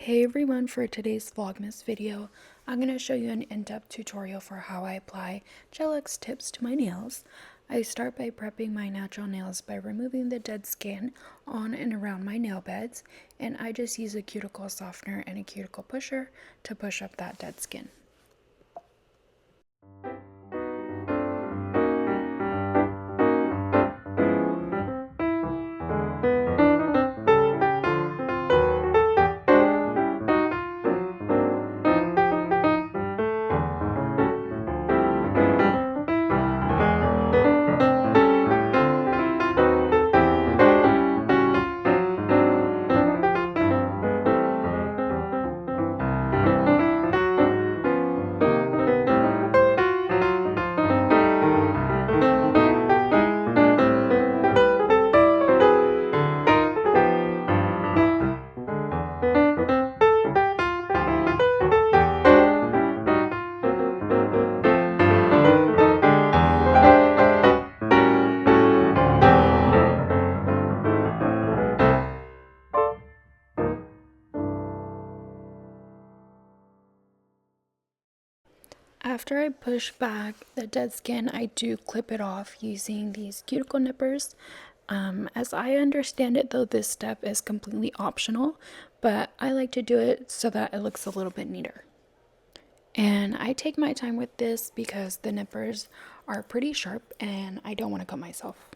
Hey everyone, for today's Vlogmas video, I'm going to show you an in-depth tutorial for how I apply Gel X tips to my nails. I start by prepping my natural nails by removing the dead skin on and around my nail beds, and I just use a cuticle softener and a cuticle pusher to push up that dead skin. After I push back the dead skin, I do clip it off using these cuticle nippers. As I understand it, though, this step is completely optional, but I like to do it so that it looks a little bit neater. And I take my time with this because the nippers are pretty sharp and I don't want to cut myself.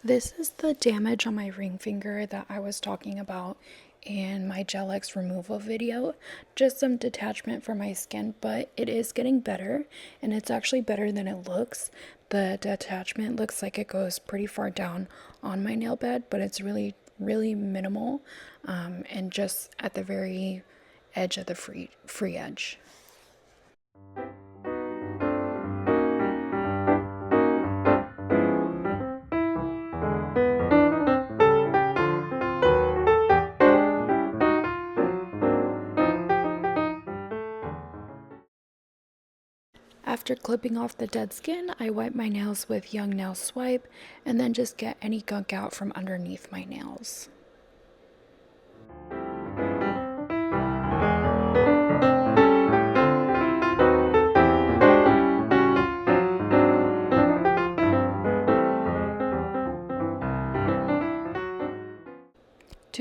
This is the damage on my ring finger that I was talking about in my Gel X removal video. Just some detachment from my skin, but it is getting better, and it's actually better than it looks. The detachment looks like it goes pretty far down on my nail bed, but it's really minimal, and just at the very edge of the free edge. After clipping off the dead skin, I wipe my nails with Young Nail Swipe and then just get any gunk out from underneath my nails.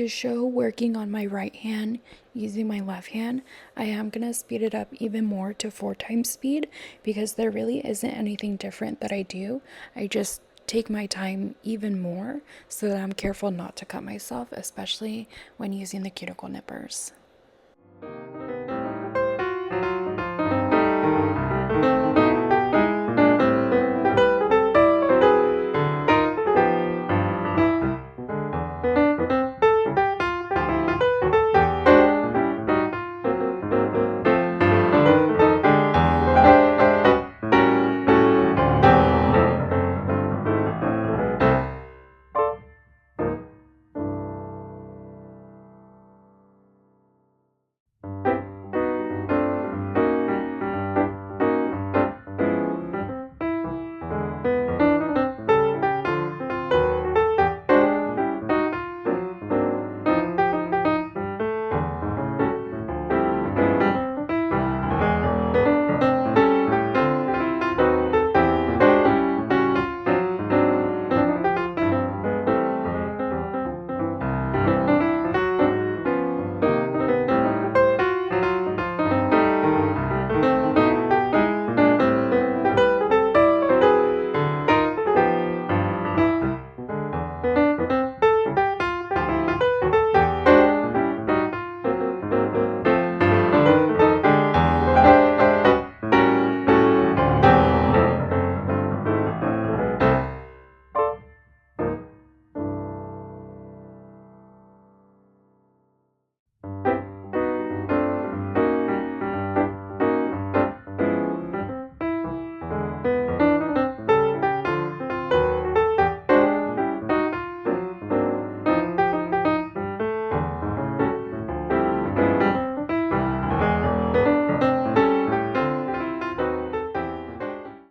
to show working on my right hand using my left hand, I am going to speed it up even more to 4 times speed because there really isn't anything different that I do. I just take my time even more so that I'm careful not to cut myself, especially when using the cuticle nippers.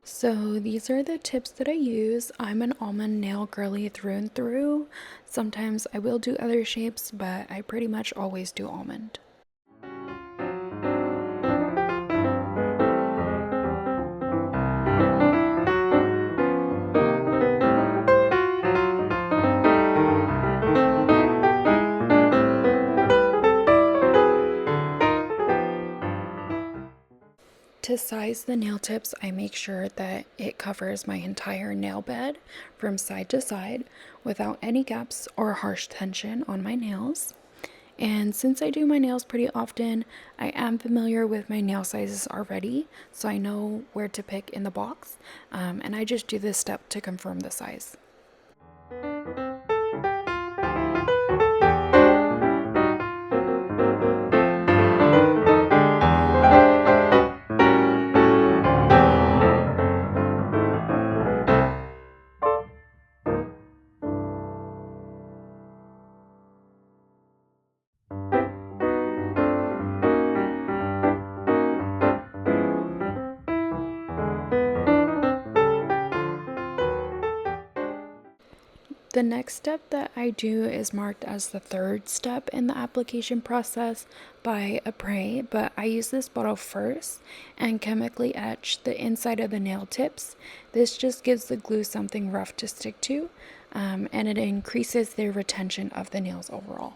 So these are the tips that I use. I'm an almond nail girly through and through. Sometimes I will do other shapes, but I pretty much always do almond. To size the nail tips, I make sure that it covers my entire nail bed from side to side without any gaps or harsh tension on my nails. And since I do my nails pretty often, I am familiar with my nail sizes already, so I know where to pick in the box, and I just do this step to confirm the size. The next step that I do is marked as the third step in the application process by Apres, but I use this bottle first and chemically etch the inside of the nail tips. This just gives the glue something rough to stick to, and it increases the retention of the nails overall.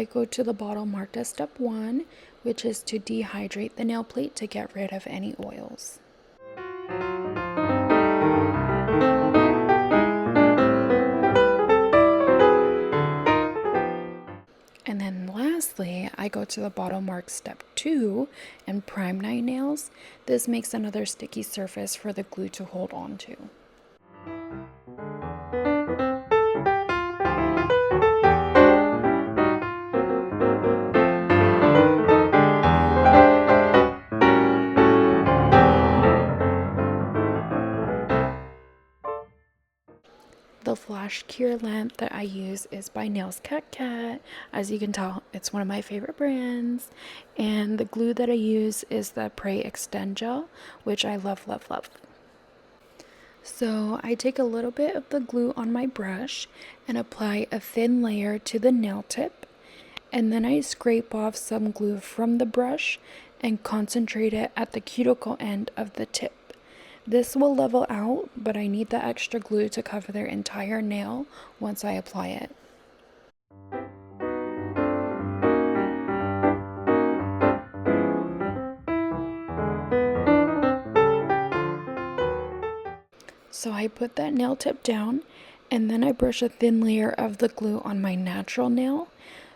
go to the bottle marked as step 1, which is to dehydrate the nail plate to get rid of any oils. And then lastly, I go to the bottle marked step 2 and prime my nails. This makes another sticky surface for the glue to hold on to. The flash cure lamp that I use is by Nails Cat Cat. As you can tell, it's one of my favorite brands. And the glue that I use is the Pray Extend Gel, which I love, love, love. So I take a little bit of the glue on my brush and apply a thin layer to the nail tip. And then I scrape off some glue from the brush and concentrate it at the cuticle end of the tip. This will level out, but I need the extra glue to cover their entire nail once I apply it. So I put that nail tip down, and then I brush a thin layer of the glue on my natural nail.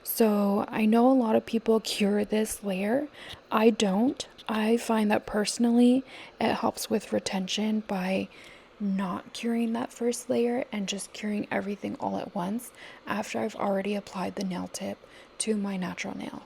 So I know a lot of people cure this layer. I don't. I find that personally it helps with retention by not curing that first layer and just curing everything all at once after I've already applied the nail tip to my natural nail.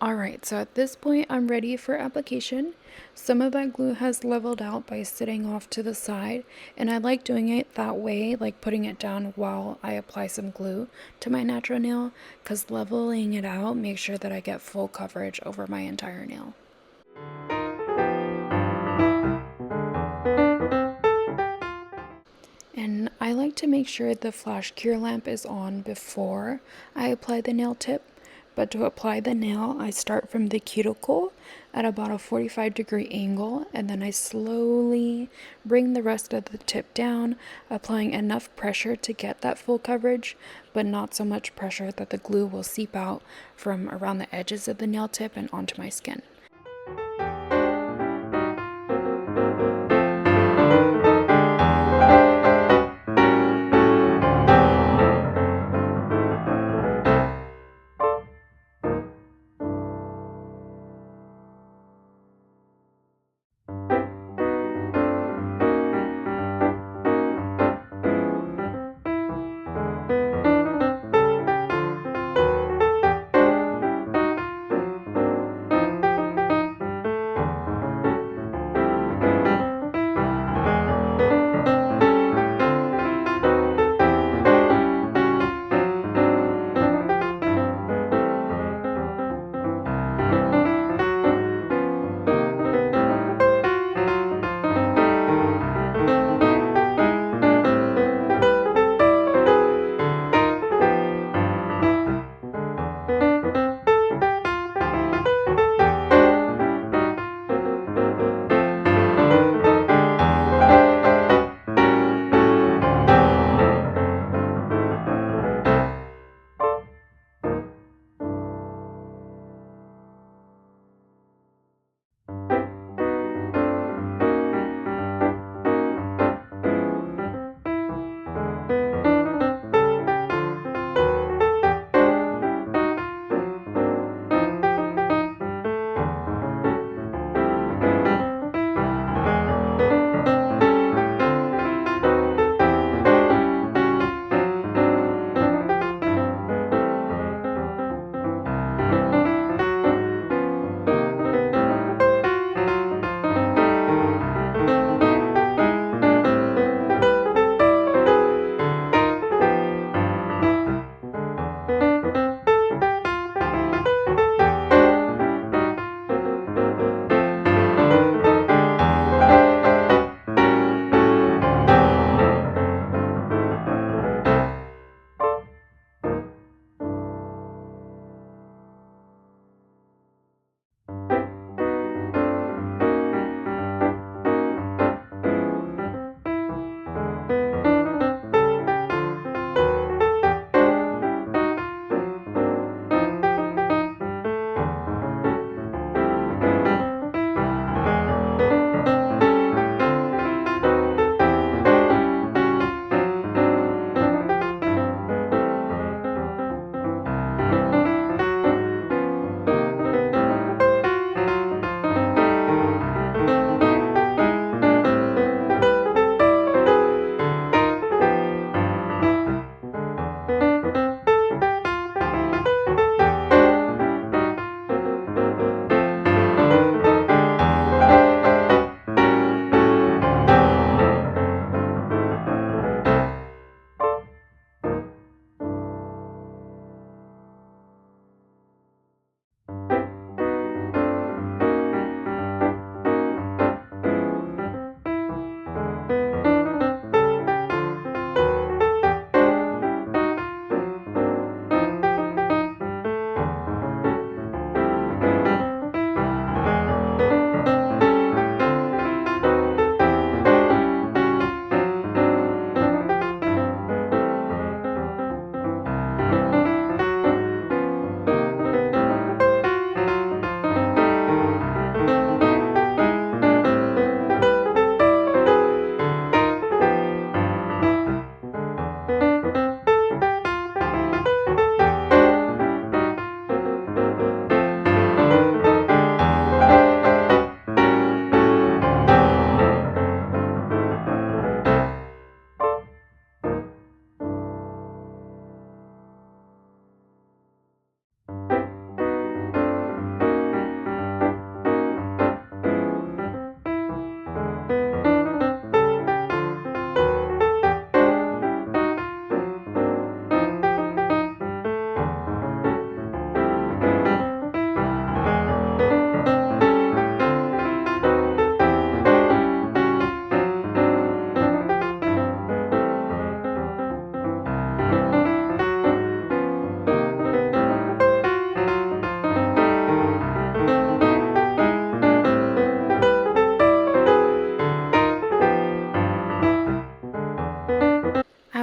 Alright, so at this point I'm ready for application. Some of that glue has leveled out by sitting off to the side, and I like doing it that way, like putting it down while I apply some glue to my natural nail, because leveling it out makes sure that I get full coverage over my entire nail. And I like to make sure the flash cure lamp is on before I apply the nail tip. But to apply the nail, I start from the cuticle at about a 45-degree angle, and then I slowly bring the rest of the tip down, applying enough pressure to get that full coverage, but not so much pressure that the glue will seep out from around the edges of the nail tip and onto my skin.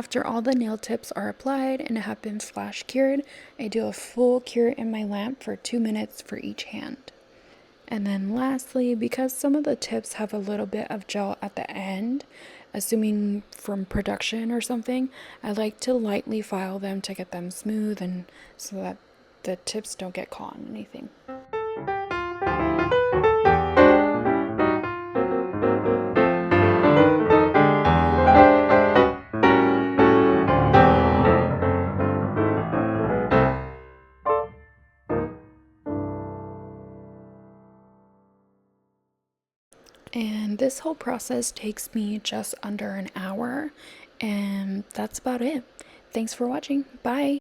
After all the nail tips are applied and have been flash cured, I do a full cure in my lamp for 2 minutes for each hand. And then lastly, because some of the tips have a little bit of gel at the end, assuming from production or something, I like to lightly file them to get them smooth and so that the tips don't get caught on anything. And this whole process takes me just under an hour, and that's about it. Thanks for watching. Bye.